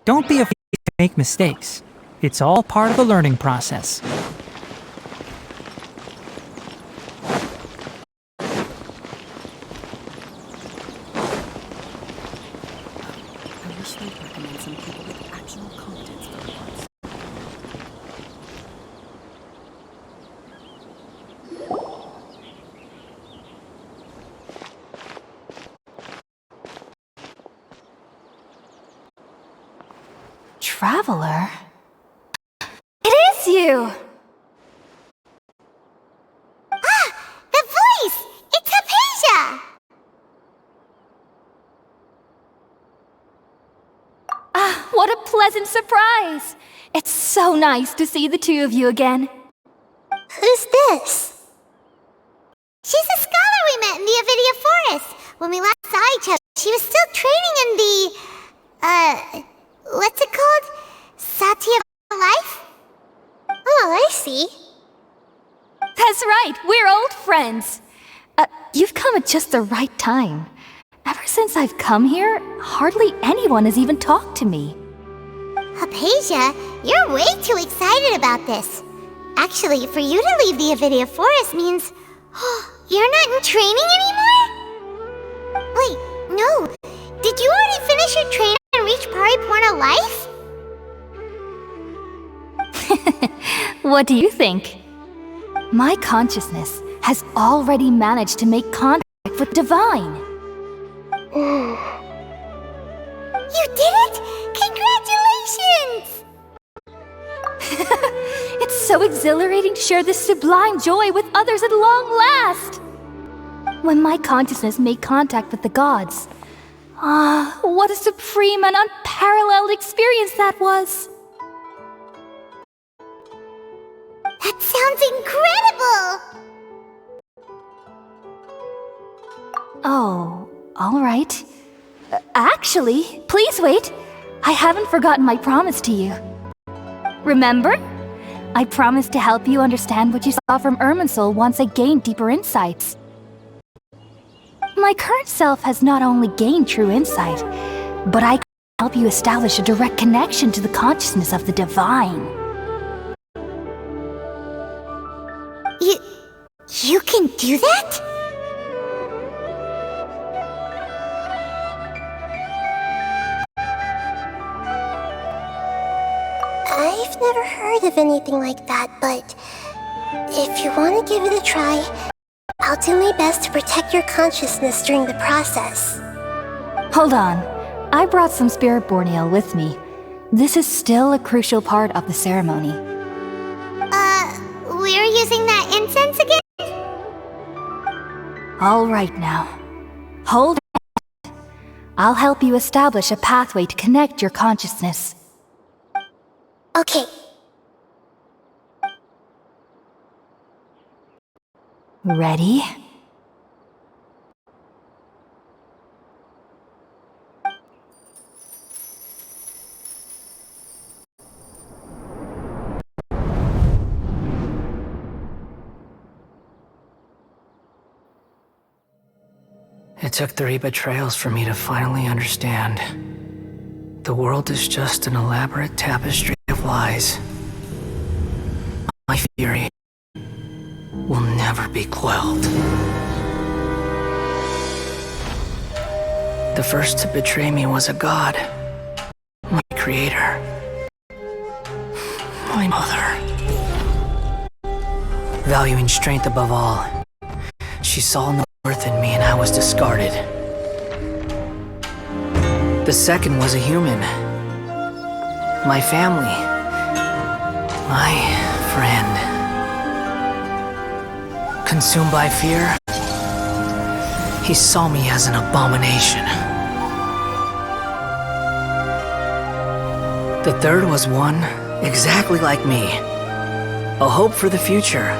Don't be afraid to make mistakes. It's all part of the learning process. I wish they'd recommend some people with actual competence for the parts. Traveler? It is you! Ah! The voice! It's Hypatia! Ah, what a pleasant surprise! It's so nice to see the two of you again. Who's this? She's a scholar we met in the Avidia Forest. When we last saw each other, she was still training in the... what's it called? Satya life? Oh, I see. That's right, we're old friends. You've come at just the right time. Ever since I've come here, hardly anyone has even talked to me. Hypatia, you're way too excited about this. Actually, for you to leave the Avidia Forest means... you're not in training anymore? Wait, no. Did you already finish your training and reach Paripurna life? What do you think? My consciousness has already managed to make contact with the divine. You did it! Congratulations! It's so exhilarating to share this sublime joy with others at long last! When my consciousness made contact with the gods, what a supreme and unparalleled experience that was! That sounds incredible! Oh, all right. Actually, please wait. I haven't forgotten my promise to you. Remember? I promised to help you understand what you saw from Irminsul once I gained deeper insights. My current self has not only gained true insight, but I can help you establish a direct connection to the consciousness of the divine. You can do that? I've never heard of anything like that, but if you want to give it a try, I'll do my best to protect your consciousness during the process. Hold on. I brought some spirit-born ale with me. This is still a crucial part of the ceremony. We're using that incense again? All right now. Hold on. I'll help you establish a pathway to connect your consciousness. Okay. Ready? It took 3 betrayals for me to finally understand. The world is just an elaborate tapestry of lies. My fury will never be quelled. The first to betray me was a god, my creator, my mother. Valuing strength above all, she saw no worth in me and I was discarded. The second was a human, my family, my friend. Consumed by fear, he saw me as an abomination. The third was one exactly like me, a hope for the future,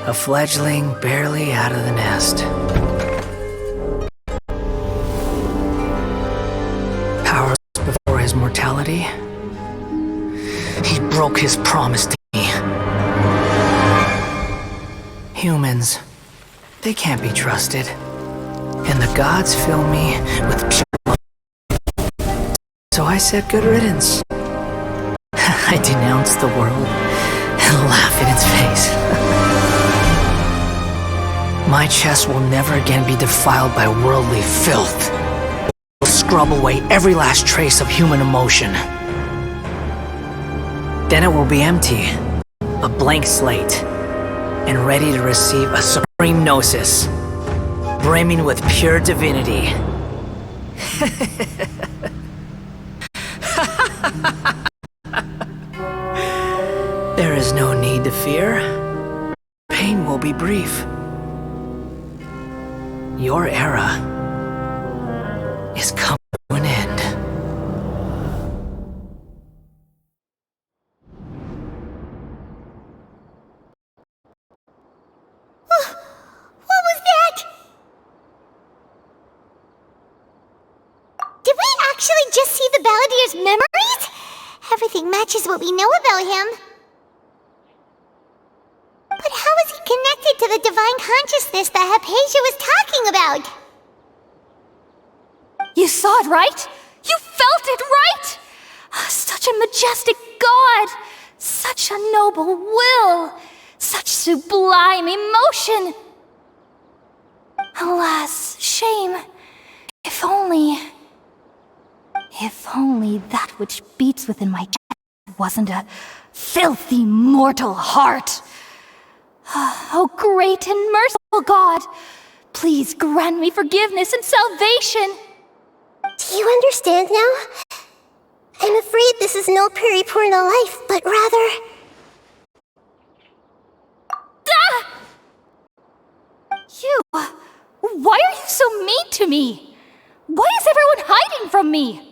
a fledgling barely out of the nest. Powerless before his mortality, he broke his promise to me. Humans, they can't be trusted, and the gods fill me with pure love. So I said good riddance. I denounce the world and laugh in its face. My chest will never again be defiled by worldly filth. It will scrub away every last trace of human emotion. Then it will be empty, a blank slate, and ready to receive a supreme gnosis, brimming with pure divinity. There is no need to fear. Pain will be brief. Your era is coming to an end. What was that? Did we actually just see the Balladier's memories? Everything matches what we know about him. But how is he connected to the divine consciousness that Hypatia was talking about? You saw it, right? You felt it, right? Such a majestic god! Such a noble will! Such sublime emotion! Alas, shame. If only that which beats within my chest wasn't a filthy mortal heart. Oh, great and merciful God, please grant me forgiveness and salvation. Do you understand now? I'm afraid this is no Puripurna life, but rather... Ah! You... Why are you so mean to me? Why is everyone hiding from me?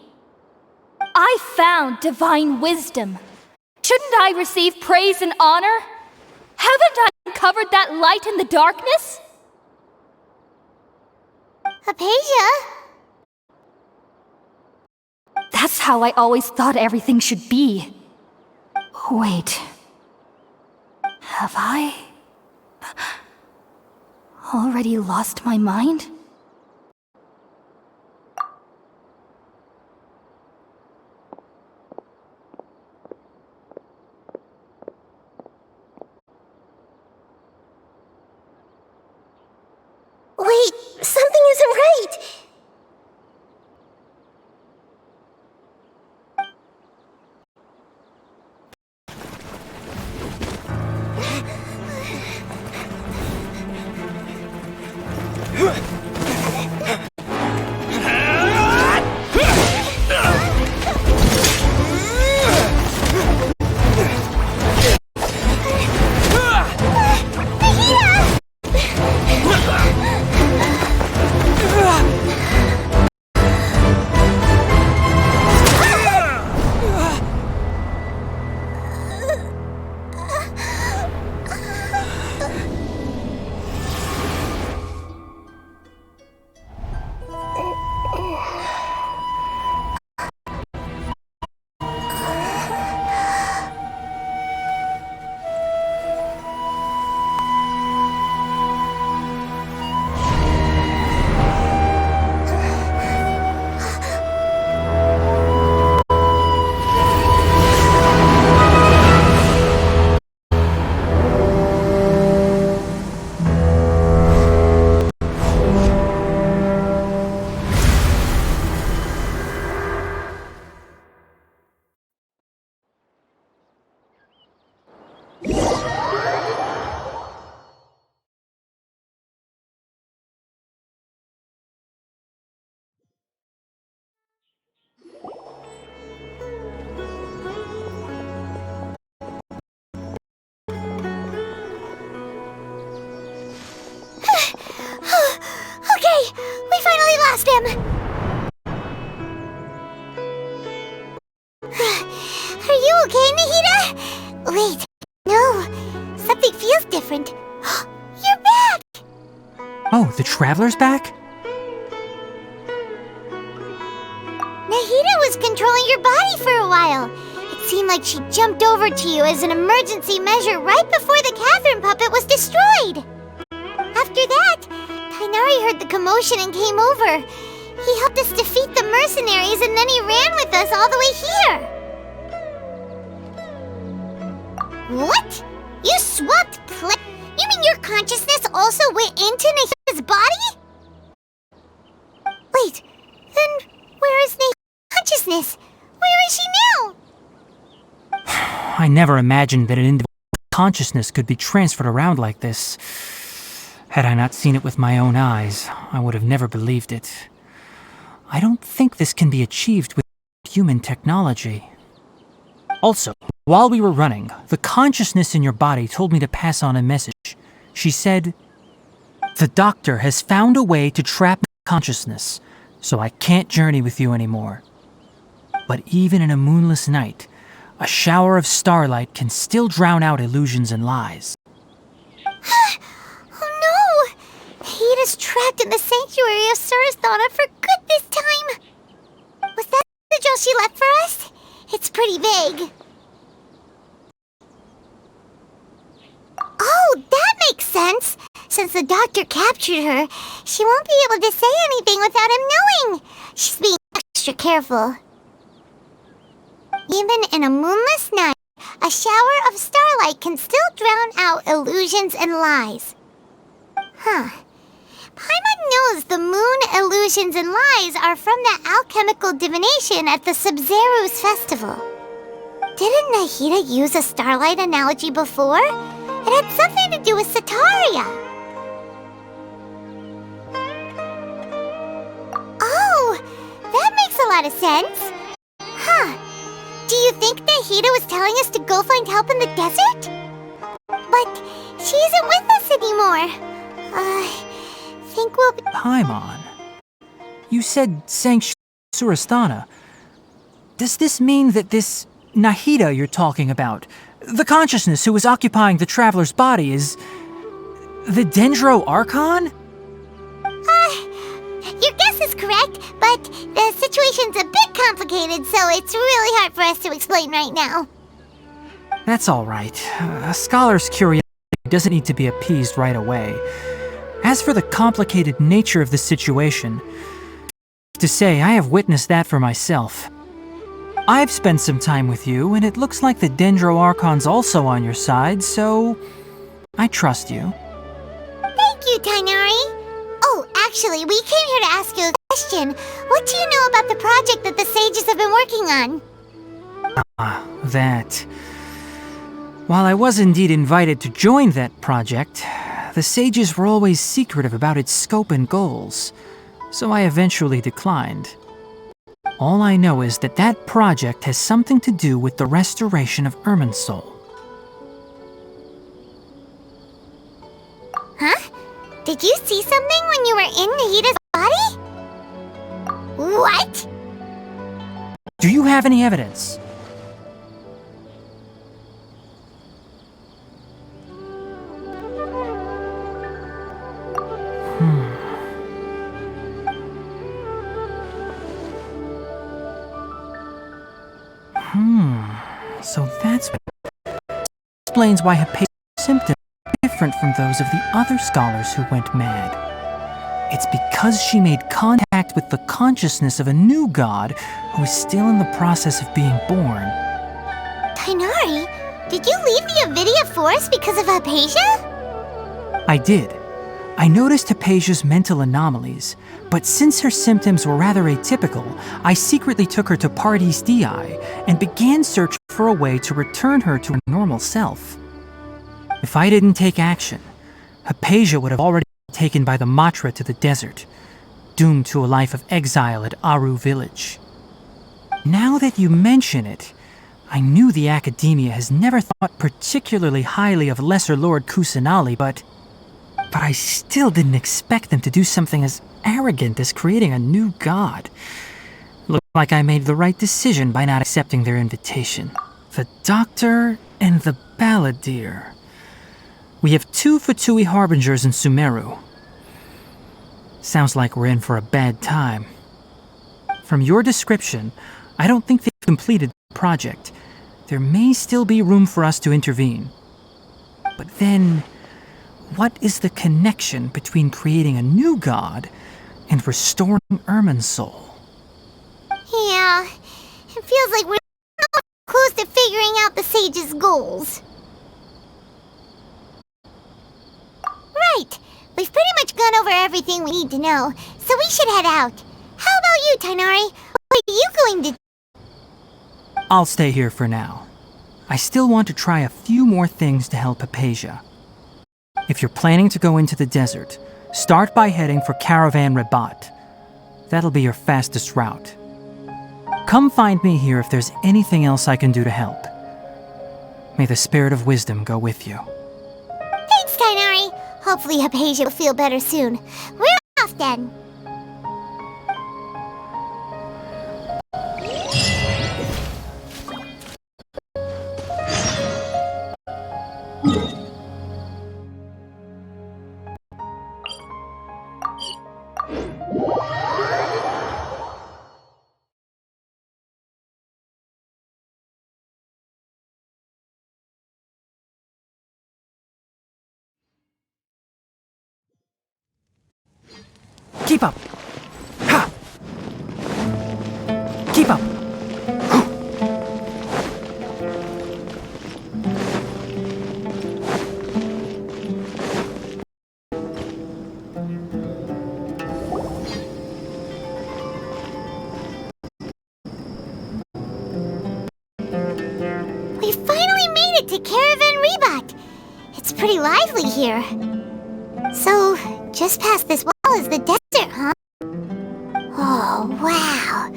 I found divine wisdom. Shouldn't I receive praise and honor? Haven't I uncovered that light in the darkness? Hypatia? That's how I always thought everything should be. Wait. Have I already lost my mind? Wait, something isn't right. Okay, we finally lost him! Are you okay, Nahida? Wait, no. Something feels different. You're back! Oh, the Traveler's back? Nahida was controlling your body for a while. It seemed like she jumped over to you as an emergency measure right before the Catherine puppet was destroyed. After that, Kainari heard the commotion and came over. He He helped us defeat the mercenaries and then he ran with us all the way here. What? You swapped You mean your consciousness also went into Nahida's body? Wait, then where is Nahida's consciousness? Where is she now? I never imagined that an individual's consciousness could be transferred around like this. Had I not seen it with my own eyes, I would have never believed it. I don't think this can be achieved with human technology. Also, while we were running, the consciousness in your body told me to pass on a message. She said, "The doctor has found a way to trap my consciousness, so I can't journey with you anymore. But even in a moonless night, a shower of starlight can still drown out illusions and lies." Oh no! Nahida's trapped in the sanctuary of Surasthana for good this time! Was that the message she left for us? It's pretty vague. Oh, that makes sense! Since the doctor captured her, she won't be able to say anything without him knowing! She's being extra careful. Even in a moonless night, a shower of starlight can still drown out illusions and lies. Huh. Paimon knows the moon illusions and lies are from the alchemical divination at the Sub-Zero's festival. Didn't Nahida use a starlight analogy before? It had something to do with Sataria. Oh, that makes a lot of sense. Huh. Do you think Nahida was telling us to go find help in the desert? But she isn't with us anymore. I think we'll be... Paimon, you said Sanctuary Surasthana. Does this mean that this Nahida you're talking about, the consciousness who was occupying the traveler's body, is the Dendro Archon? Your guess is correct, but the situation's a bit complicated, so it's really hard for us to explain right now. That's all right. A scholar's curiosity doesn't need to be appeased right away. As for the complicated nature of the situation, to say I have witnessed that for myself. I've spent some time with you, and it looks like the Dendro Archon's also on your side, so I trust you. Thank you, Tainari. Oh, actually, we came here to ask you a question. What do you know about the project that the sages have been working on? That. While I was indeed invited to join that project, the sages were always secretive about its scope and goals, so I eventually declined. All I know is that that project has something to do with the restoration of Irminsul. Huh? Did you see something when you were in Nahida's body? What? Do you have any evidence? So that's what explains why Hypatia's symptoms are different from those of the other scholars who went mad. It's because she made contact with the consciousness of a new god who is still in the process of being born. Tainari, did you leave the Avidia forest because of Hypatia? I did. I noticed Hypatia's mental anomalies, but since her symptoms were rather atypical, I secretly took her to Pardis Dii and began searching for a way to return her to her normal self. If I didn't take action, Hypatia would have already been taken by the Matra to the desert, doomed to a life of exile at Aru village. Now that you mention it, I knew the Academia has never thought particularly highly of Lesser Lord Kusanali, but I still didn't expect them to do something as arrogant as creating a new god. Looked like I made the right decision by not accepting their invitation. The Doctor and the Balladeer. We have 2 Fatui Harbingers in Sumeru. Sounds like we're in for a bad time. From your description, I don't think they've completed the project. There may still be room for us to intervene. But then, what is the connection between creating a new god and restoring Irminsul. Yeah, it feels like we're not close to figuring out the sage's goals. Right, we've pretty much gone over everything we need to know, so we should head out. How about you, Tighnari? What are you going to do? I'll stay here for now. I still want to try a few more things to help Hypatia. If you're planning to go into the desert, start by heading for Caravan Rabat. That'll be your fastest route. Come find me here if there's anything else I can do to help. May the spirit of wisdom go with you. Thanks, Tighnari. Hopefully Hypatia will feel better soon. We're off then. Keep up! Ha! Keep up! We finally made it to Caravan Rabat. It's pretty lively here. So, just past this wall is the desert, huh? Oh, wow.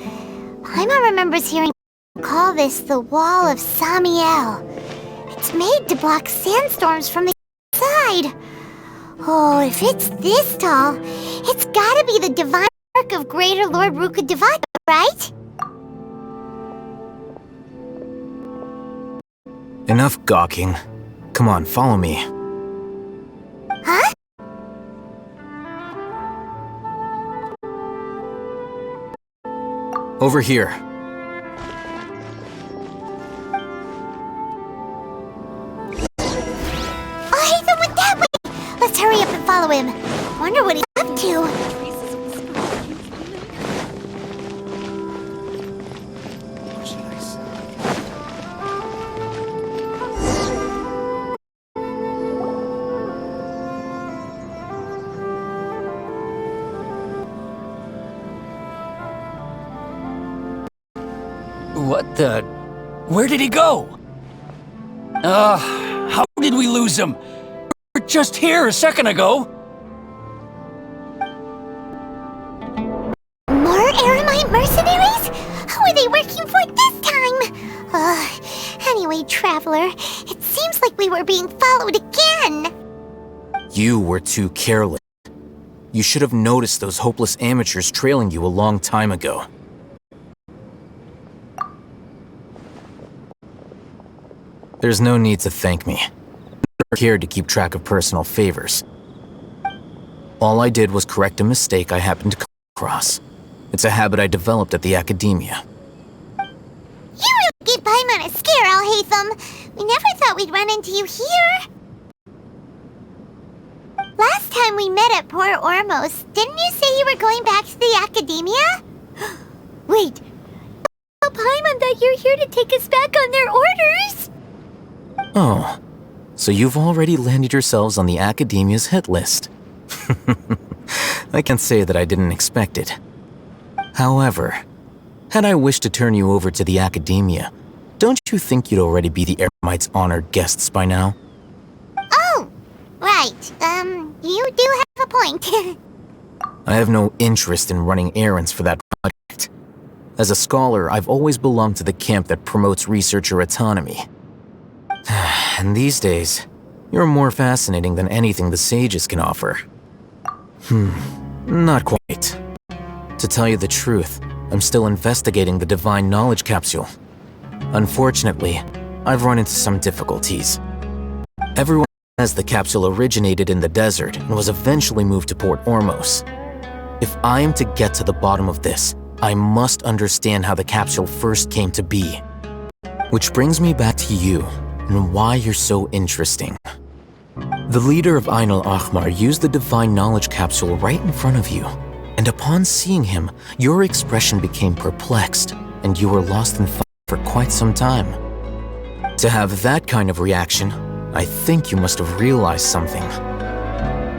Paimon remembers hearing people call this the Wall of Samiel. It's made to block sandstorms from the side. Oh, if it's this tall, it's gotta be the divine work of Greater Lord Rukkhadevata, right? Enough gawking. Come on, follow me. Huh? Over here. Oh, Ethan went that way! Let's hurry up and follow him. Wonder what he's up to. What the... Where did he go? How did we lose him? We were just here a second ago. More Aramite mercenaries? Who are they working for this time? Anyway, Traveler, it seems like we were being followed again. You were too careless. You should have noticed those hopeless amateurs trailing you a long time ago. There's no need to thank me. I never cared to keep track of personal favors. All I did was correct a mistake I happened to come across. It's a habit I developed at the academia. You really gave Paimon a scare, Alhaitham. We never thought we'd run into you here. Last time we met at Port Ormos, didn't you say you were going back to the academia? Wait, tell Paimon that you're here to take us back on their orders. Oh, so you've already landed yourselves on the academia's hit list. I can't say that I didn't expect it. However, had I wished to turn you over to the academia, don't you think you'd already be the Eremites' honored guests by now? Oh, right. You do have a point. I have no interest in running errands for that project. As a scholar, I've always belonged to the camp that promotes researcher autonomy. And these days, you're more fascinating than anything the sages can offer. Not quite. To tell you the truth, I'm still investigating the Divine Knowledge Capsule. Unfortunately, I've run into some difficulties. Everyone says the capsule originated in the desert and was eventually moved to Port Ormos. If I am to get to the bottom of this, I must understand how the capsule first came to be. Which brings me back to you, and why you're so interesting. The leader of Ain al-Ahmar used the Divine Knowledge Capsule right in front of you, and upon seeing him, your expression became perplexed, and you were lost in thought for quite some time. To have that kind of reaction, I think you must have realized something.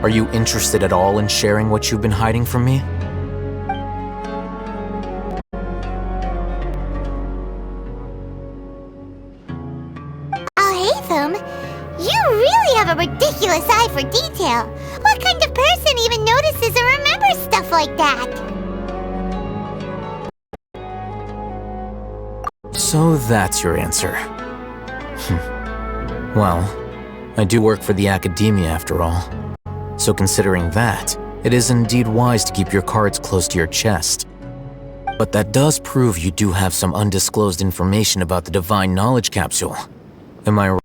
Are you interested at all in sharing what you've been hiding from me? You really have a ridiculous eye for detail. What kind of person even notices or remembers stuff like that? So that's your answer. Well, I do work for the academia after all. So considering that, it is indeed wise to keep your cards close to your chest. But that does prove you do have some undisclosed information about the Divine Knowledge Capsule. Am I right?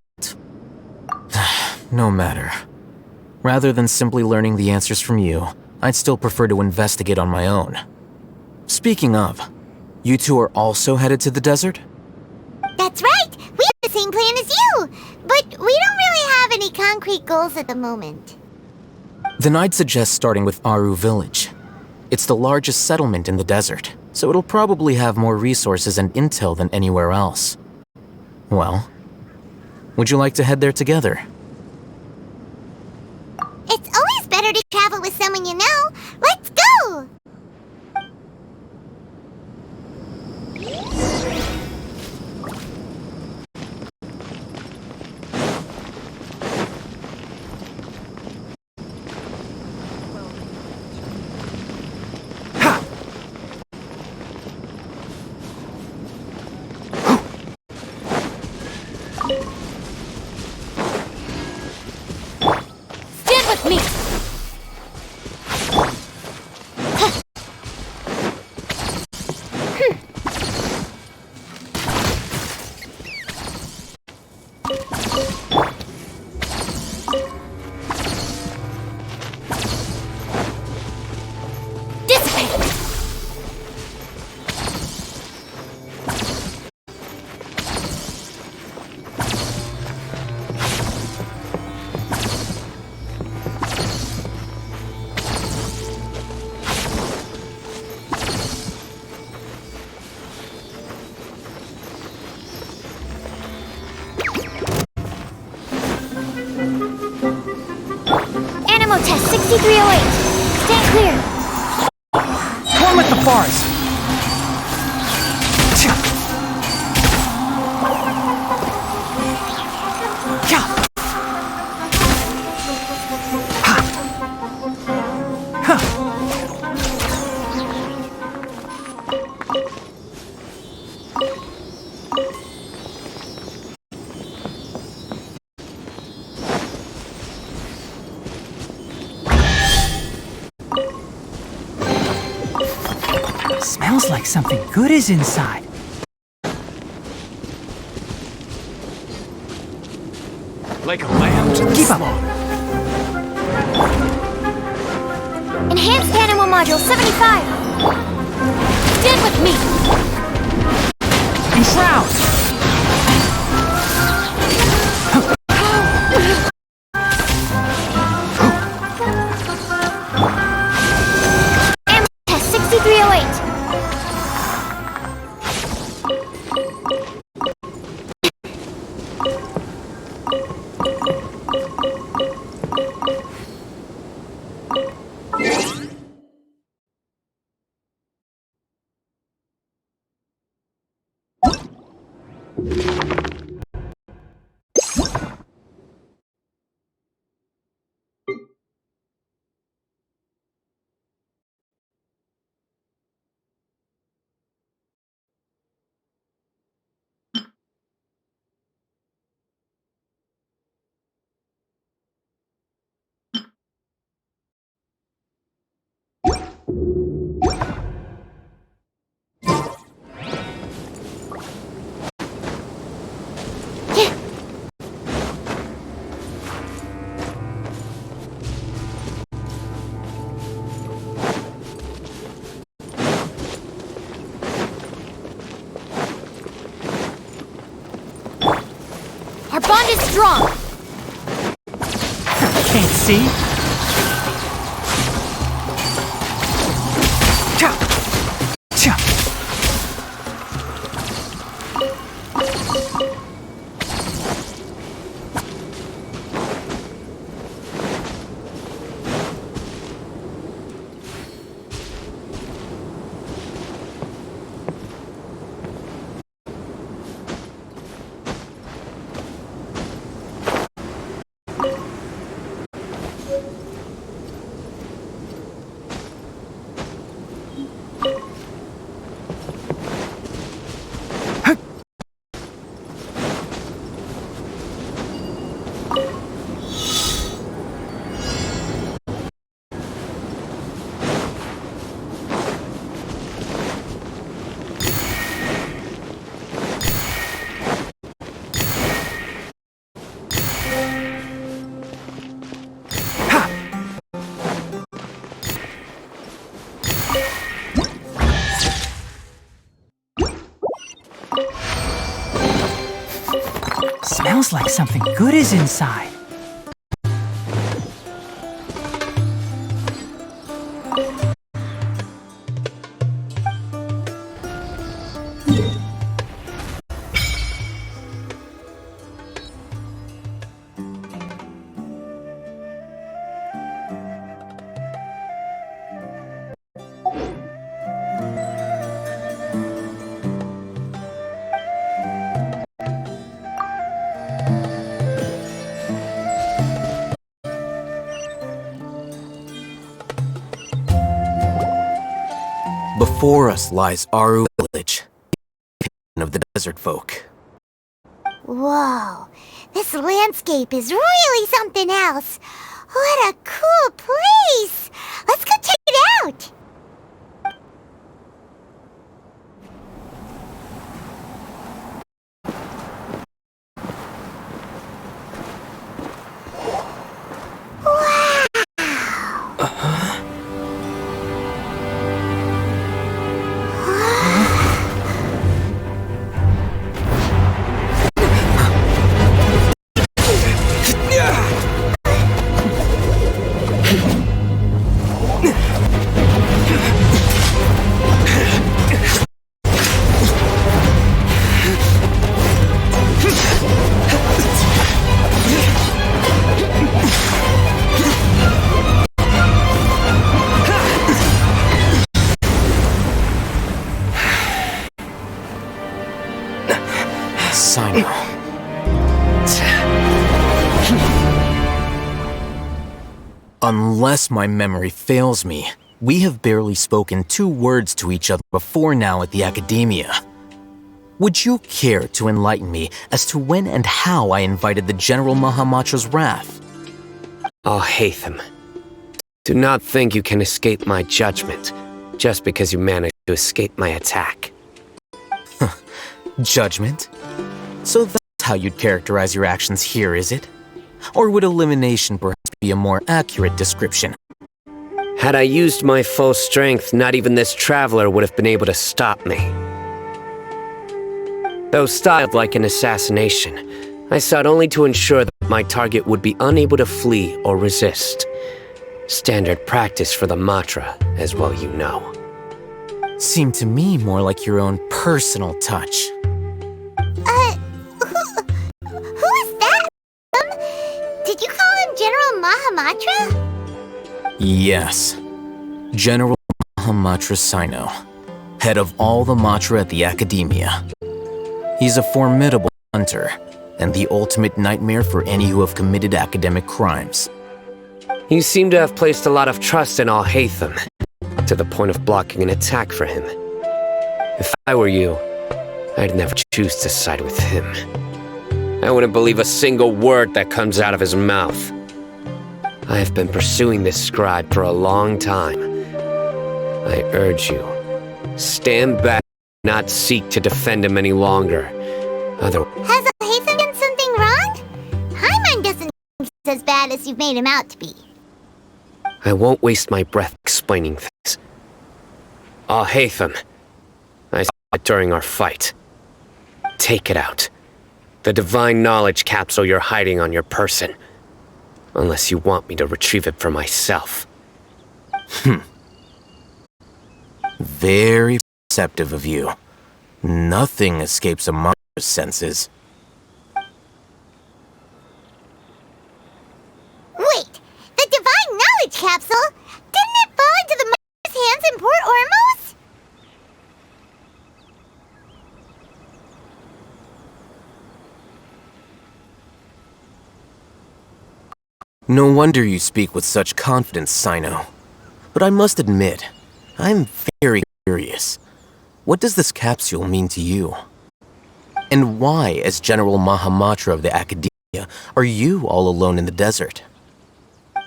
No matter. Rather than simply learning the answers from you, I'd still prefer to investigate on my own. Speaking of, you two are also headed to the desert? That's right! We have the same plan as you! But we don't really have any concrete goals at the moment. Then I'd suggest starting with Aru Village. It's the largest settlement in the desert, so it'll probably have more resources and intel than anywhere else. Well, would you like to head there together? It's always better to travel with someone you know. Let's go! Stand with me! Animal test 6308. Stand clear. One with the bars. Smells like something good is inside. Like a lamb to the Keep up. slaughter. Enhanced animal module 75! Stand with me! Enshroud! Animal test 6308! Our bond is strong! Can't see? Smells like something good is inside. Before us lies Aru village, of the desert folk. Whoa, this landscape is really something else. What a cool place! Let's go check it out! Unless my memory fails me, we have barely spoken 2 words to each other before now at the Academia. Would you care to enlighten me as to when and how I invited the General Mahamatra's wrath? Oh, Haytham, do not think you can escape my judgment just because you managed to escape my attack. Judgment? So that's how you'd characterize your actions here, is it? Or would elimination perhaps be a more accurate description? Had I used my full strength, not even this traveler would have been able to stop me. Though styled like an assassination, I sought only to ensure that my target would be unable to flee or resist. Standard practice for the Matra, as well you know. Seemed to me more like your own personal touch. Who is that? Did you call him General Mahamatra? Yes. General Mahamatra Sino, head of all the Matra at the Academia. He's a formidable hunter, and the ultimate nightmare for any who have committed academic crimes. You seem to have placed a lot of trust in all Haytham, to the point of blocking an attack for him. If I were you, I'd never choose to side with him. I wouldn't believe a single word that comes out of his mouth. I have been pursuing this scribe for a long time. I urge you, stand back and not seek to defend him any longer. Otherwise... Has Haytham done something wrong? Hyman doesn't think he's as bad as you've made him out to be. I won't waste my breath explaining things. Ah, Haytham, I saw it during our fight. Take it out. The divine knowledge capsule you're hiding on your person. Unless you want me to retrieve it for myself. Very perceptive of you. Nothing escapes a Matra's senses. Wait! The divine knowledge capsule? Didn't it fall into the Matra's hands in Port Ormos? No wonder you speak with such confidence, Sino. But I must admit, I'm very curious. What does this capsule mean to you? And why, as General Mahamatra of the Academia, are you all alone in the desert?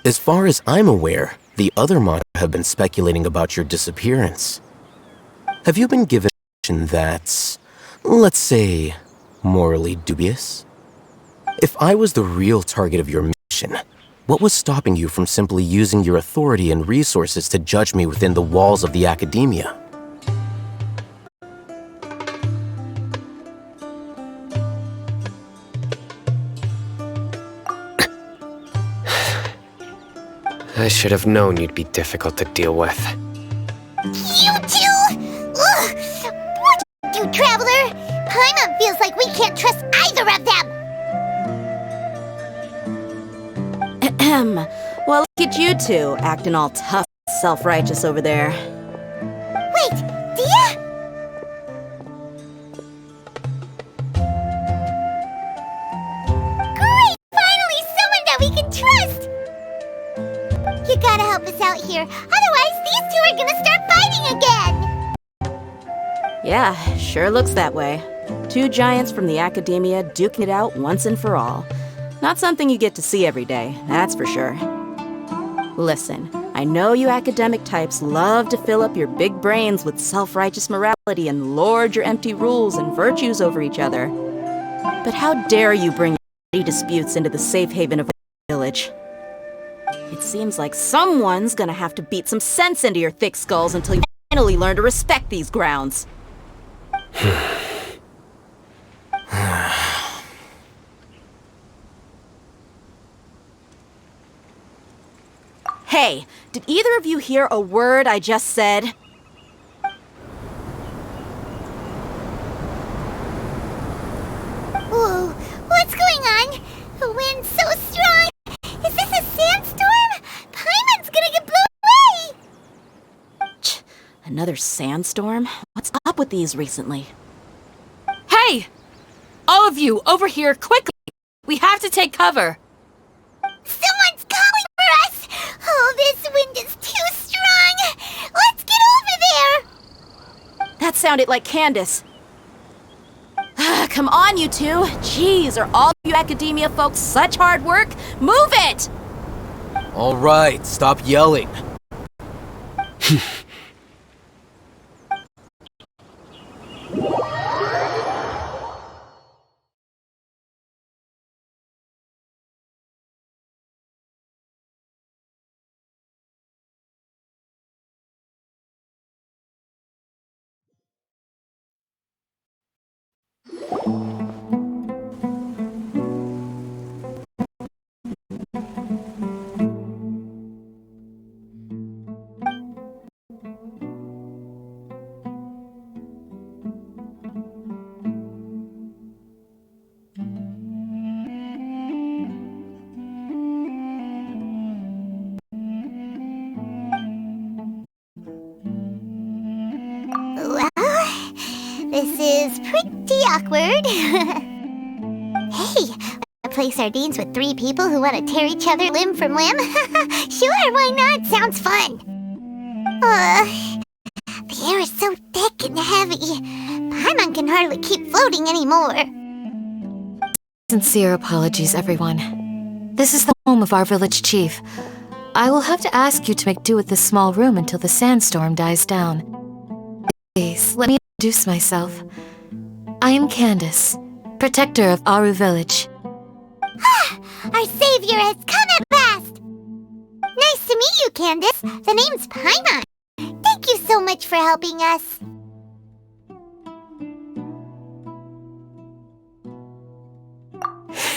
As far as I'm aware, the other Matra have been speculating about your disappearance. Have you been given information that's, let's say, morally dubious? If I was the real target of your mission, what was stopping you from simply using your authority and resources to judge me within the walls of the Academia? I should have known you'd be difficult to deal with. You two! Ugh! What you do, Traveler? Paimon feels like we can't trust either of them! Ahem. Well, look at you two, acting all tough and self-righteous over there. Wait, Dia? Great! Finally, someone that we can trust! You gotta help us out here, otherwise these two are gonna start fighting again! Yeah, sure looks that way. Two giants from the academia duking it out once and for all. Not something you get to see every day, that's for sure. Listen, I know you academic types love to fill up your big brains with self-righteous morality and lord your empty rules and virtues over each other. But how dare you bring petty disputes into the safe haven of our village? It seems like someone's gonna have to beat some sense into your thick skulls until you finally learn to respect these grounds. Hey, did either of you hear a word I just said? Whoa, what's going on? The wind's so strong! Is this a sandstorm? Paimon's gonna get blown away! Another sandstorm? What's up with these recently? Hey! All of you, over here, quickly! We have to take cover! Someone's calling for us! Oh, this wind is too strong! Let's get over there! That sounded like Candace. Come on, you two! Jeez, are all you academia folks such hard work? Move it! All right, stop yelling. Well, this is pretty awkward. Hey, wanna play sardines with 3 people who want to tear each other limb from limb? Sure, why not? Sounds fun. The air is so thick and heavy. Paimon can hardly keep floating anymore. Sincere apologies, everyone. This is the home of our village chief. I will have to ask you to make do with this small room until the sandstorm dies down. Please, let me introduce myself. I am Candace, protector of Aru Village. Our savior has come at last! Nice to meet you, Candace. The name's Paimon. Thank you so much for helping us.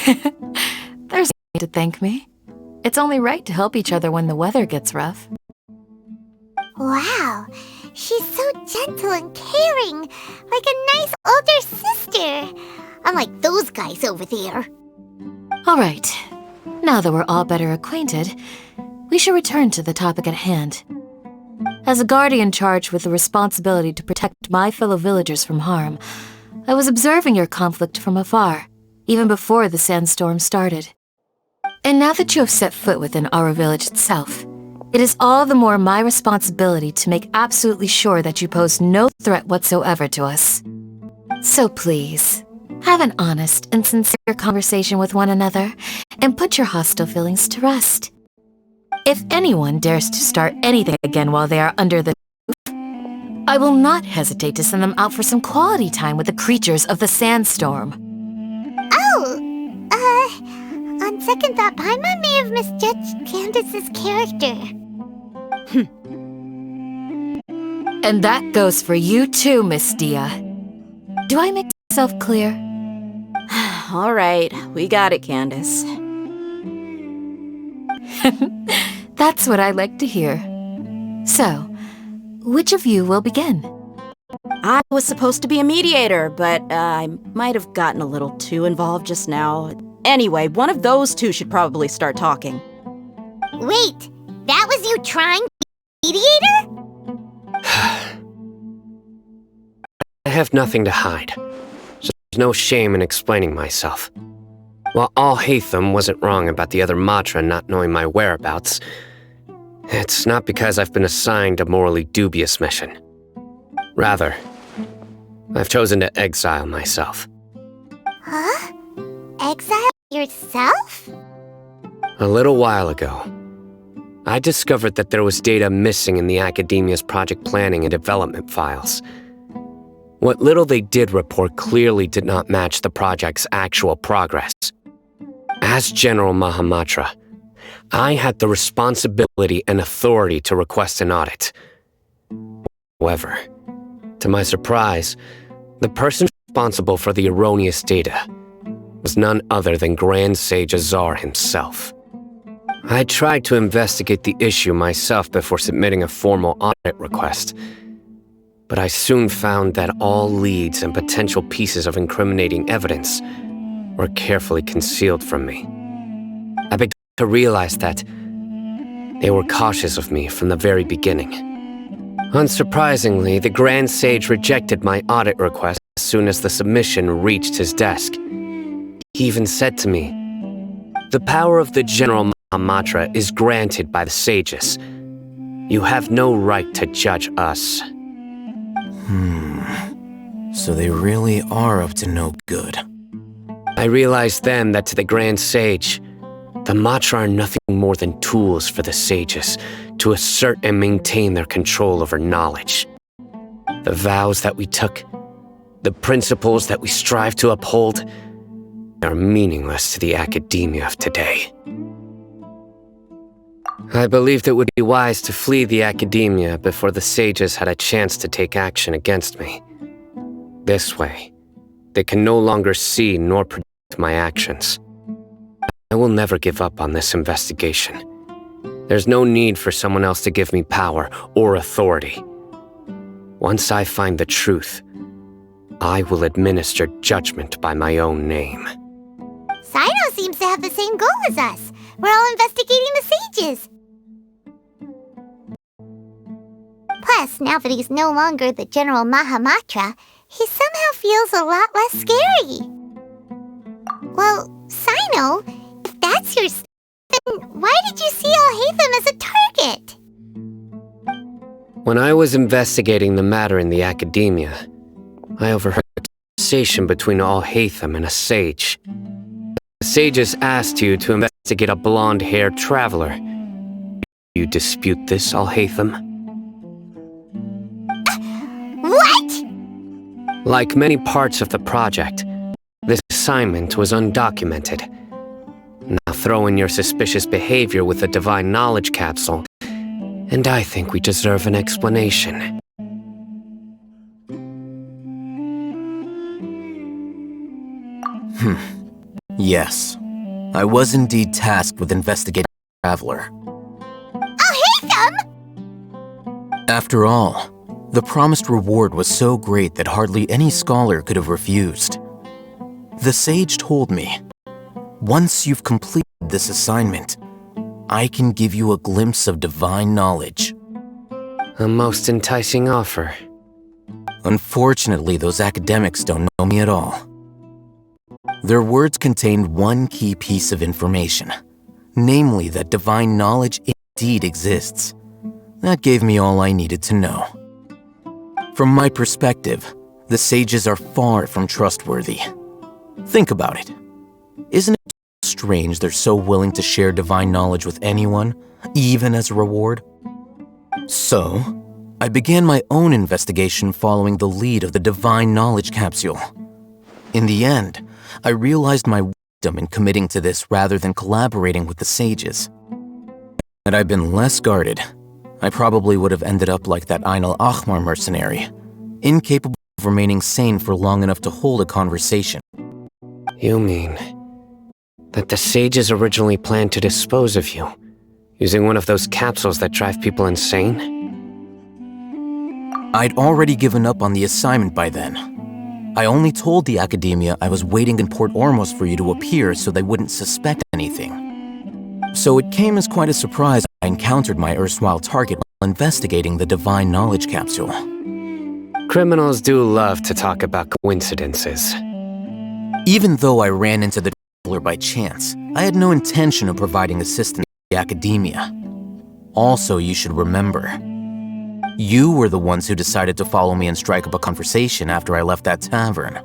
There's no need to thank me. It's only right to help each other when the weather gets rough. Wow, she's so gentle and caring, like a nice older sister. Unlike those guys over there. All right, now that we're all better acquainted, we should return to the topic at hand. As a guardian charged with the responsibility to protect my fellow villagers from harm, I was observing your conflict from afar, even before the sandstorm started. And now that you have set foot within our village itself, it is all the more my responsibility to make absolutely sure that you pose no threat whatsoever to us. So please, have an honest and sincere conversation with one another, and put your hostile feelings to rest. If anyone dares to start anything again while they are under the roof, I will not hesitate to send them out for some quality time with the creatures of the sandstorm. On second thought, Paimon may have misjudged Candace's character. And that goes for you too, Miss Dia. Do I make myself clear? All right, we got it, Candace. That's what I like to hear. So, which of you will begin? I was supposed to be a mediator, but I might have gotten a little too involved just now. Anyway, one of those two should probably start talking. Wait, that was you trying to be mediator? I have nothing to hide, so there's no shame in explaining myself. While Al-Haytham wasn't wrong about the other Matra not knowing my whereabouts, it's not because I've been assigned a morally dubious mission. Rather, I've chosen to exile myself. Huh? Exile yourself? A little while ago, I discovered that there was data missing in the Academia's project planning and development files. What little they did report clearly did not match the project's actual progress. As General Mahamatra, I had the responsibility and authority to request an audit. However, to my surprise, the person responsible for the erroneous data was none other than Grand Sage Azar himself. I tried to investigate the issue myself before submitting a formal audit request, but I soon found that all leads and potential pieces of incriminating evidence were carefully concealed from me. I began to realize that they were cautious of me from the very beginning. Unsurprisingly, the Grand Sage rejected my audit request as soon as the submission reached his desk. He even said to me, "The power of the General Mahamatra is granted by the sages. You have no right to judge us." So they really are up to no good. I realized then that to the Grand Sage, the Matra are nothing more than tools for the sages to assert and maintain their control over knowledge. The vows that we took, the principles that we strive to uphold, are meaningless to the academia of today. I believed it would be wise to flee the academia before the sages had a chance to take action against me. This way, they can no longer see nor predict my actions. I will never give up on this investigation. There's no need for someone else to give me power or authority. Once I find the truth, I will administer judgment by my own name. Sino seems to have the same goal as us. We're all investigating the sages. Plus, now that he's no longer the General Mahamatra, he somehow feels a lot less scary. Well, Sino, if that's your then why did you see Al-Haytham as a target? When I was investigating the matter in the academia, I overheard a conversation between Al-Haytham and a sage. The sages asked you to investigate a blonde-haired traveler. You dispute this, Al-Haytham? What? Like many parts of the project, this assignment was undocumented. Now throw in your suspicious behavior with the Divine Knowledge Capsule, and I think we deserve an explanation. Yes, I was indeed tasked with investigating the traveler. Al-Haytham! After all, the promised reward was so great that hardly any scholar could have refused. The sage told me, once you've completed this assignment, I can give you a glimpse of divine knowledge. A most enticing offer. Unfortunately, those academics don't know me at all. Their words contained one key piece of information, namely that divine knowledge indeed exists. That gave me all I needed to know. From my perspective, the sages are far from trustworthy. Think about it. Isn't it strange they're so willing to share divine knowledge with anyone, even as a reward? So, I began my own investigation following the lead of the Divine Knowledge Capsule. In the end, I realized my wisdom in committing to this rather than collaborating with the sages. Had I been less guarded, I probably would have ended up like that Ain al-Ahmar mercenary, incapable of remaining sane for long enough to hold a conversation. You mean that the sages originally planned to dispose of you, Using one of those capsules that drive people insane? I'd already given up on the assignment by then. I only told the Academia I was waiting in Port Ormos for you to appear so they wouldn't suspect anything. So it came as quite a surprise I encountered my erstwhile target while investigating the Divine Knowledge Capsule. Criminals do love to talk about coincidences. Even though I ran into the traveler by chance, I had no intention of providing assistance to the Academia. Also, you should remember, you were the ones who decided to follow me and strike up a conversation after I left that tavern.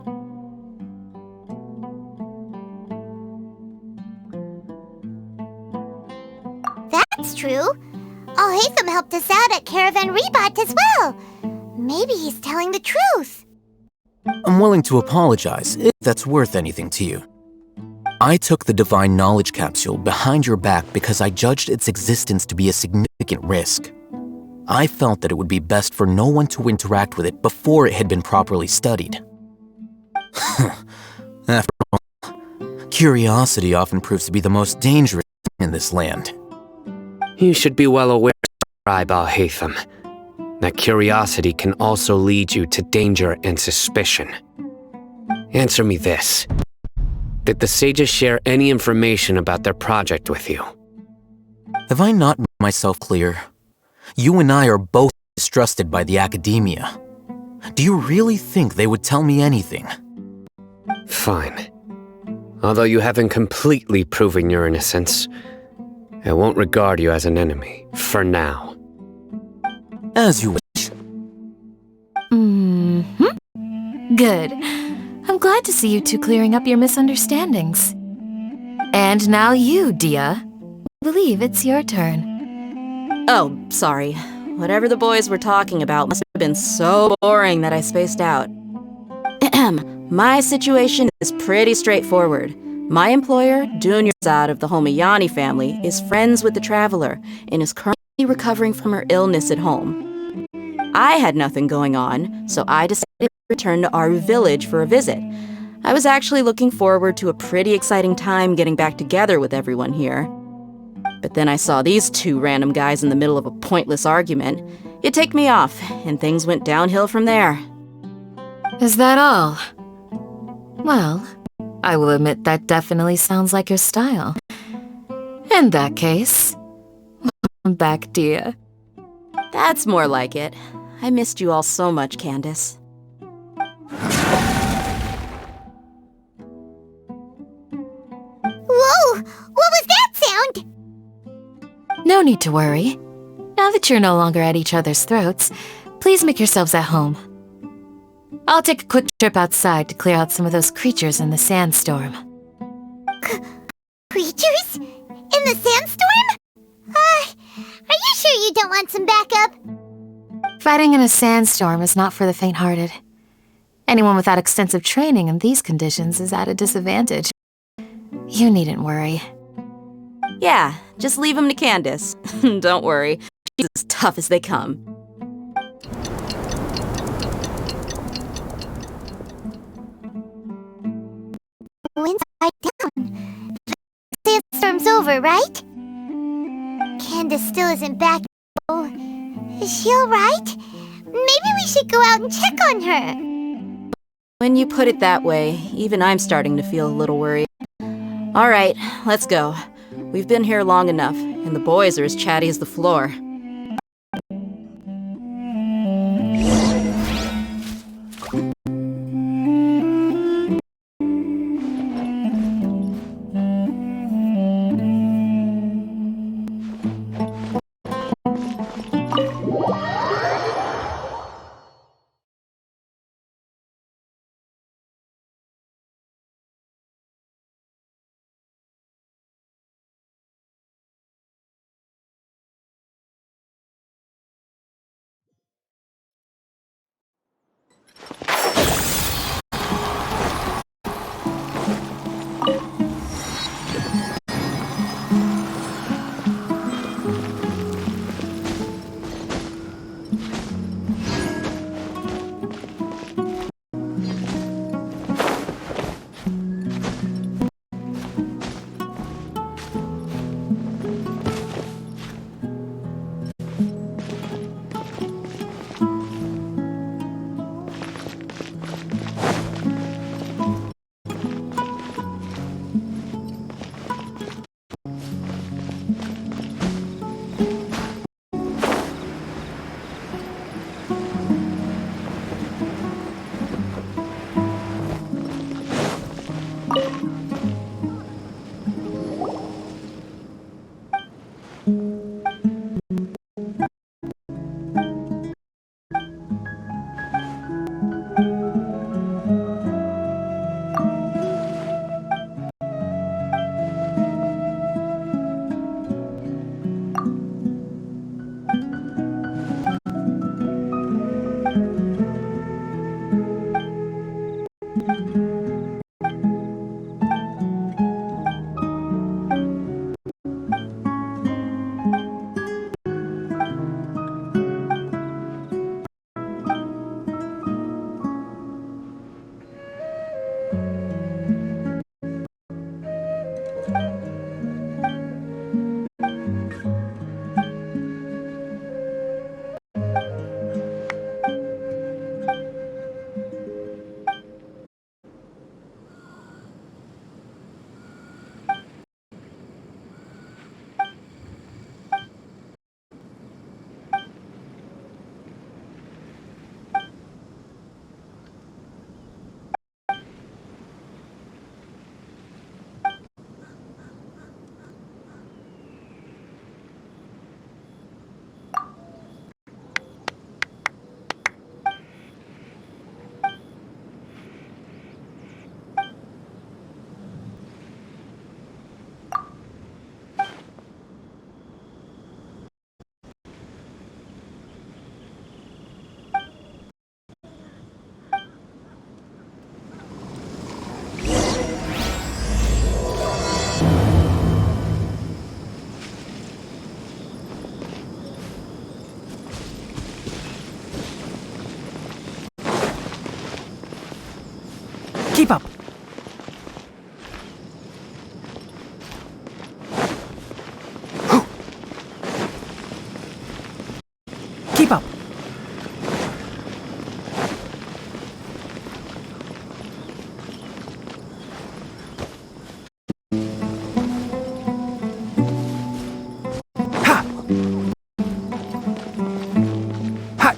That's true. Alhaitham helped us out at Caravan Rebot as well. Maybe he's telling the truth. I'm willing to apologize if that's worth anything to you. I took the Divine Knowledge Capsule behind your back because I judged its existence to be a significant risk. I felt that it would be best for no one to interact with it before it had been properly studied. After all, curiosity often proves to be the most dangerous thing in this land. You should be well aware, Scribe Alhaitham, that curiosity can also lead you to danger and suspicion. Answer me this. Did the sages share any information about their project with you? Have I not made myself clear? You and I are both distrusted by the Academia. Do you really think they would tell me anything? Fine. Although you haven't completely proven your innocence, I won't regard you as an enemy, for now. As you wish. Good. I'm glad to see you two clearing up your misunderstandings. And now you, Dia. I believe it's your turn. Oh, sorry. Whatever the boys were talking about must have been so boring that I spaced out. My situation is pretty straightforward. My employer, Dunyarzad of the Homayani family, is friends with the Traveler and is currently recovering from her illness at home. I had nothing going on, so I decided to return to Aru village for a visit. I was actually looking forward to a pretty exciting time getting back together with everyone here. But then I saw these two random guys in the middle of a pointless argument. It ticked me off, and things went downhill from there. Is that all? Well, I will admit that definitely sounds like your style. In that case, welcome back, Dia. That's more like it. I missed you all so much, Candace. Whoa! What was that sound? No need to worry. Now that you're no longer at each other's throats, please make yourselves at home. I'll take a quick trip outside to clear out some of those creatures in the sandstorm. Creatures? In the sandstorm? Are you sure you don't want some backup? Fighting in a sandstorm is not for the faint-hearted. Anyone without extensive training in these conditions is at a disadvantage. You needn't worry. Yeah, just leave him to Candace. Don't worry, she's as tough as they come. Wind's died down. The sandstorm's over, right? Candace still isn't back. Oh, is she alright? Maybe we should go out and check on her. When you put it that way, even I'm starting to feel a little worried. Alright, let's go. We've been here long enough, and the boys are as chatty as the floor. Keep up. Ha! Ha!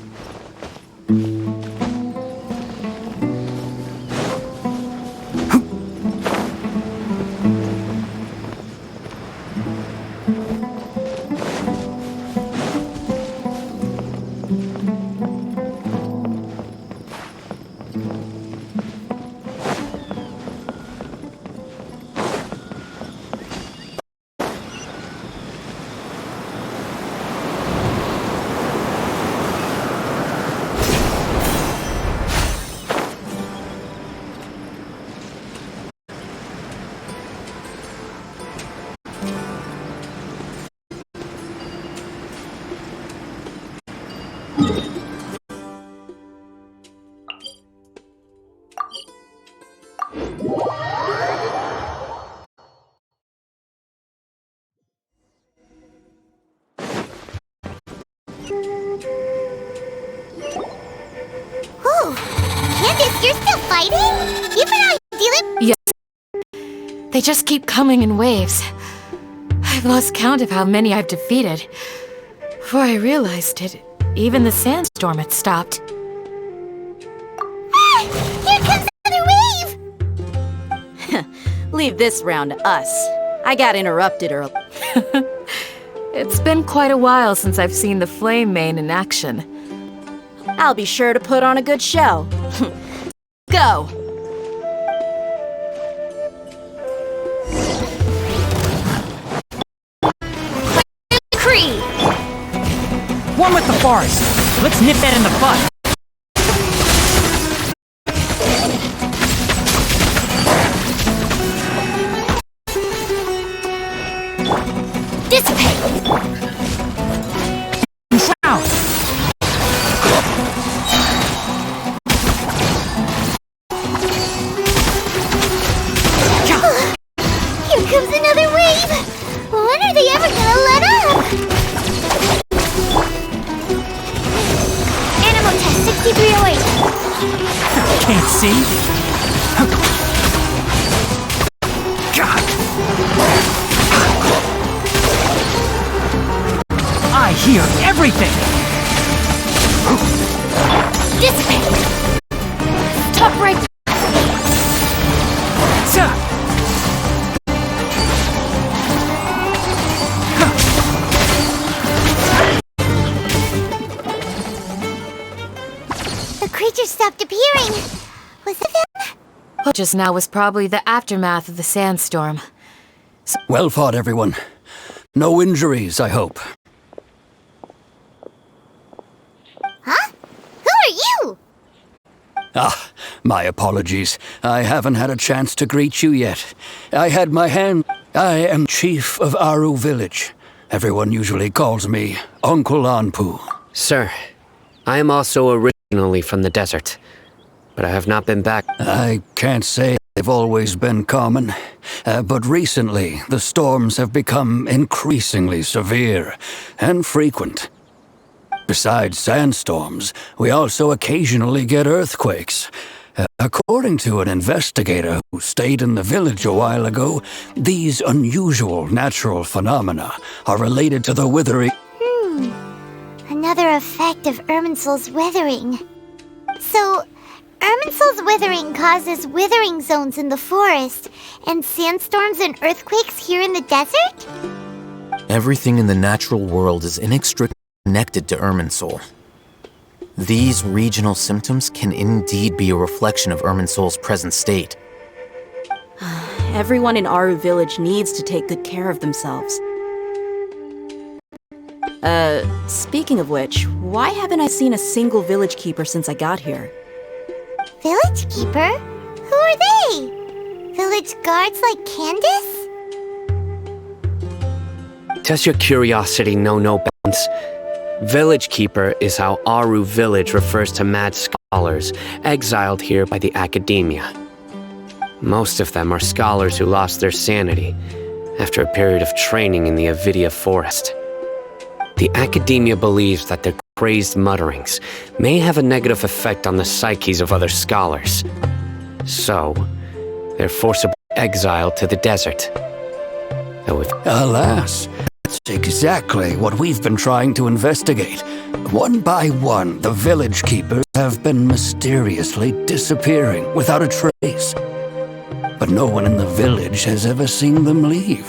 Whew. Candace, you're still fighting? You've been out here dealing— Yes. They just keep coming in waves. I've lost count of how many I've defeated. Before I realized it, even the sandstorm had stopped. Ah! Here comes another wave! Leave this round to us. I got interrupted early. It's been quite a while since I've seen the Flame Mane in action. I'll be sure to put on a good show. Go! Cree! One with the forest. Let's nip that in the bud. Dissipate! Sound. Here comes another wave! When are they ever gonna let up? Animal test 6308. Can't see. God. I hear everything. Dissipate! Stop right there! The creature stopped appearing. Was it them? What just now was probably the aftermath of the sandstorm. Well fought, everyone. No injuries, I hope. Huh? Who are you? Ah, my apologies. I haven't had a chance to greet you yet. I had my hand. I am Chief of Aru Village. Everyone usually calls me Uncle Anpu. Sir, I am also originally from the desert, but I have not been back. I can't say they've always been common, but recently the storms have become increasingly severe and frequent. Besides sandstorms, we also occasionally get earthquakes. According to an investigator who stayed in the village a while ago, these unusual natural phenomena are related to the withering. Another effect of Irminsul's withering. So, Irminsul's withering causes withering zones in the forest, and sandstorms and earthquakes here in the desert? Everything in the natural world is inextricably connected to Irminsul. These regional symptoms can indeed be a reflection of Irminsul's present state. Everyone in Aru Village needs to take good care of themselves. Speaking of which, why haven't I seen a single village keeper since I got here? Village keeper? Who are they? Village guards like Candace? Does your curiosity know no bounds? Village Keeper is how Aru Village refers to mad scholars exiled here by the academia. Most of them are scholars who lost their sanity after a period of training in the Avidia forest. The academia believes that their crazed mutterings may have a negative effect on the psyches of other scholars. So, they're forcibly exiled to the desert. Though if Alas, that's exactly what we've been trying to investigate. One by one, the village keepers have been mysteriously disappearing without a trace. But no one in the village has ever seen them leave.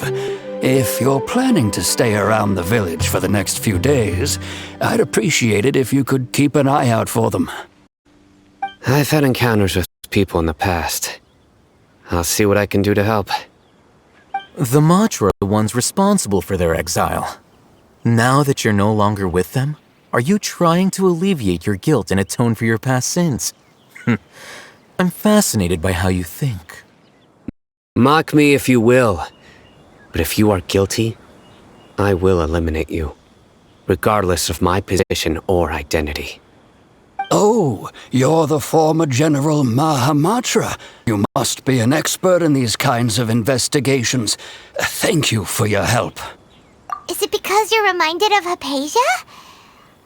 If you're planning to stay around the village for the next few days, I'd appreciate it if you could keep an eye out for them. I've had encounters with people in the past. I'll see what I can do to help. The Matra are the ones responsible for their exile. Now that you're no longer with them, are you trying to alleviate your guilt and atone for your past sins? I'm fascinated by how you think. Mock me if you will, but if you are guilty, I will eliminate you, regardless of my position or identity. Oh, you're the former General Mahamatra. You must be an expert in these kinds of investigations. Thank you for your help. Is it because you're reminded of Hypatia?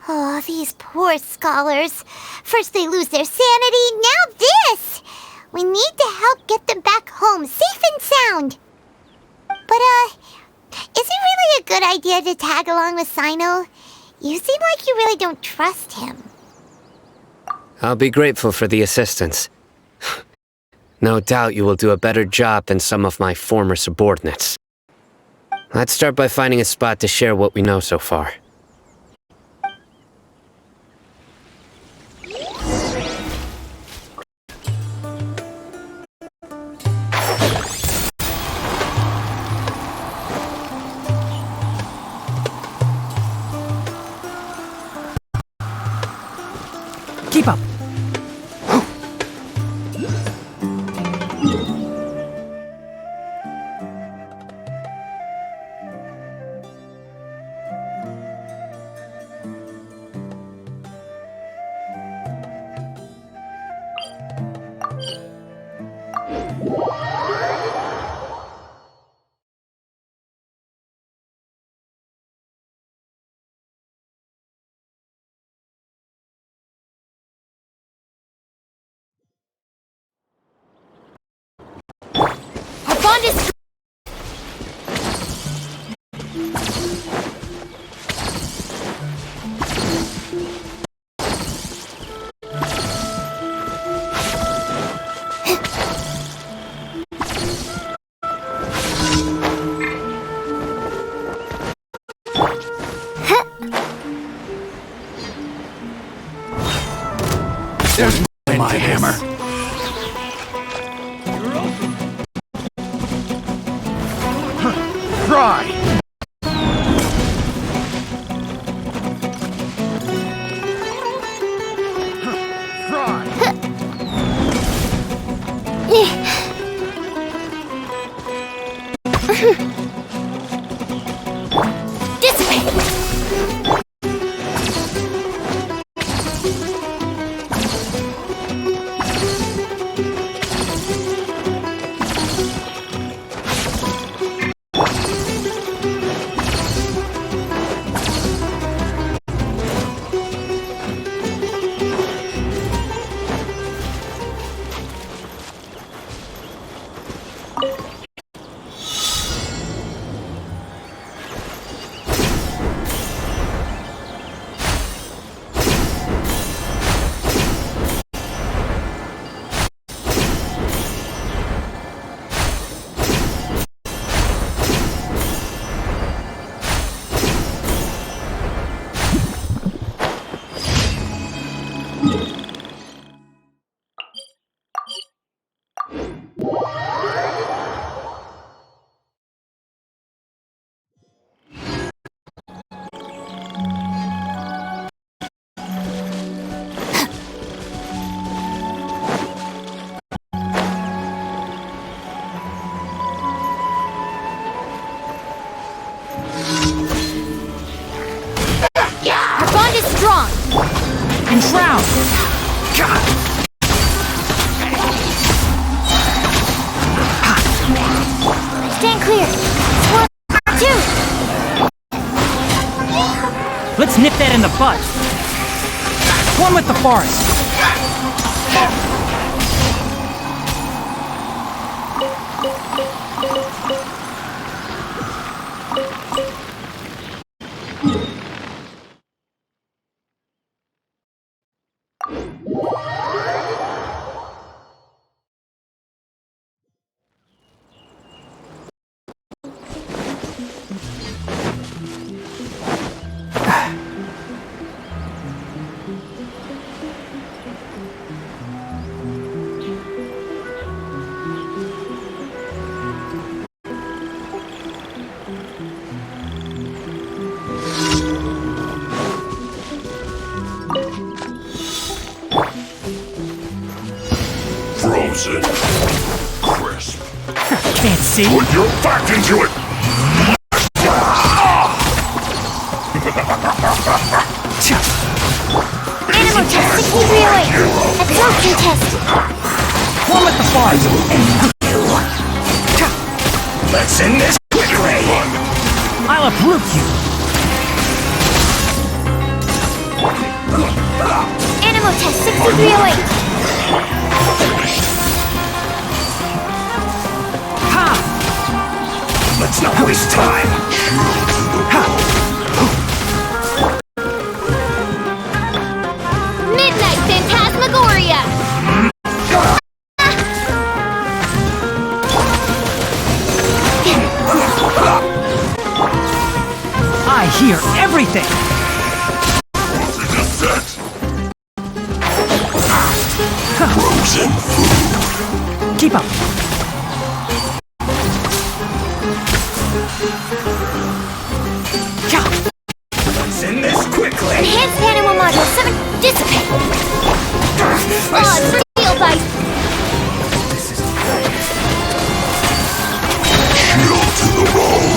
Oh, these poor scholars. First they lose their sanity, now this! We need to help get them back home, safe and sound. But, is it really a good idea to tag along with Sino? You seem like you really don't trust him. I'll be grateful for the assistance. No doubt you will do a better job than some of my former subordinates. Let's start by finding a spot to share what we know so far. Keep up. Our bond is There's my hammer. Try! strong and drown. Stand clear. Squirrel 2. Let's nip that in the bud. One with the forest! Frozen. Crisp. Can't see? Put your back into it! Animal test 6308. Absorption test. One with the forest! Let's end this quickly! I'll uproot you! Animal test 6308. Ha! Let's not waste time! Midnight Phantasmagoria. I hear everything! Frozen food. Keep up! Let's end this quickly! Enhanced Animal Module 7. Dissipate. Oh, real bite. Chill to the bone.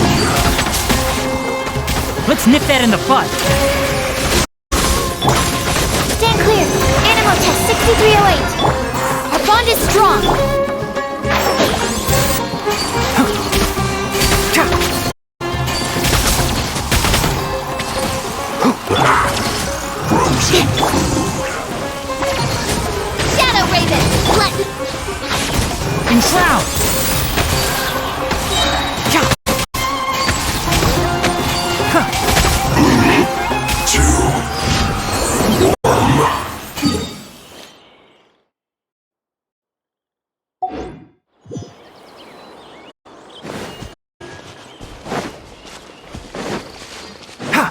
Let's nip that in the bud! Stand clear. Animal test 6308. Our bond is strong. Frozen food. Shadow Raven. Let. Enshroud! Too warm. Ha!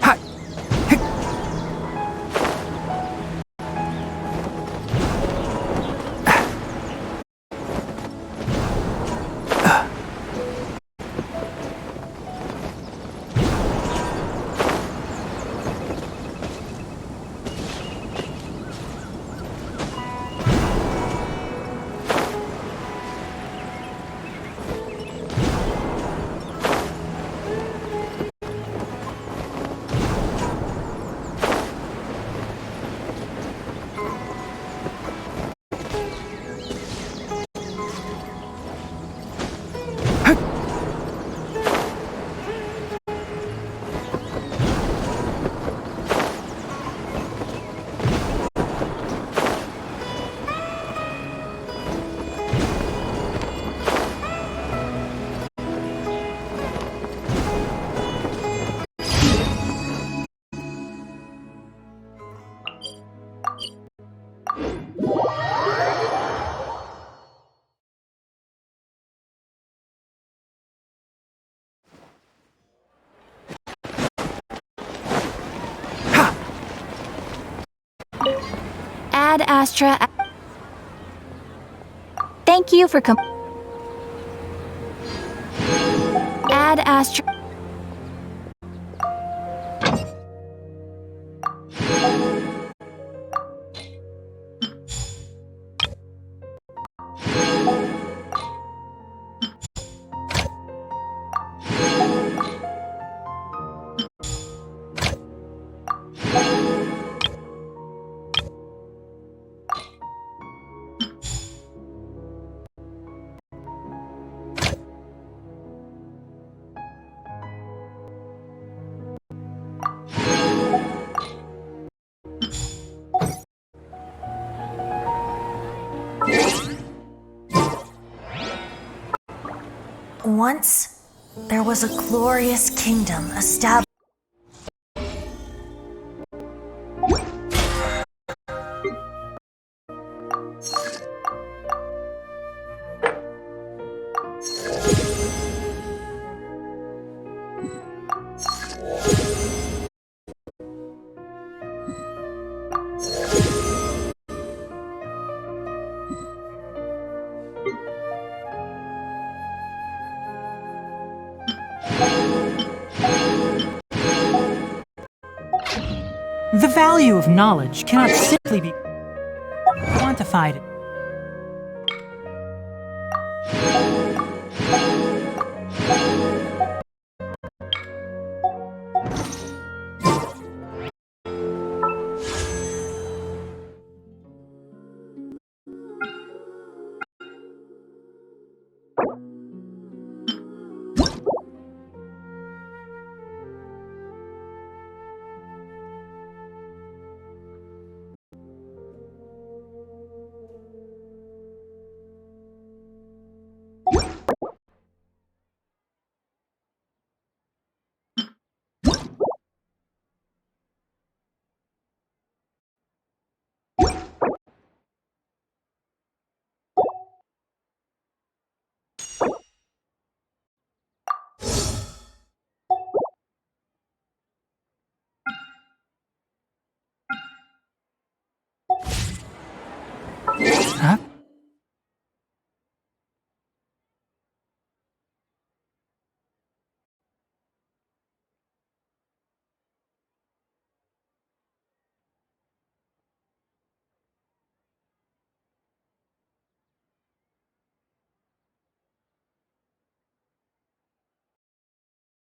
Ha! Hic! Ad Astra. Thank you for Ad Astra. Once, there was a glorious kingdom established. The value of knowledge cannot simply be quantified. Huh?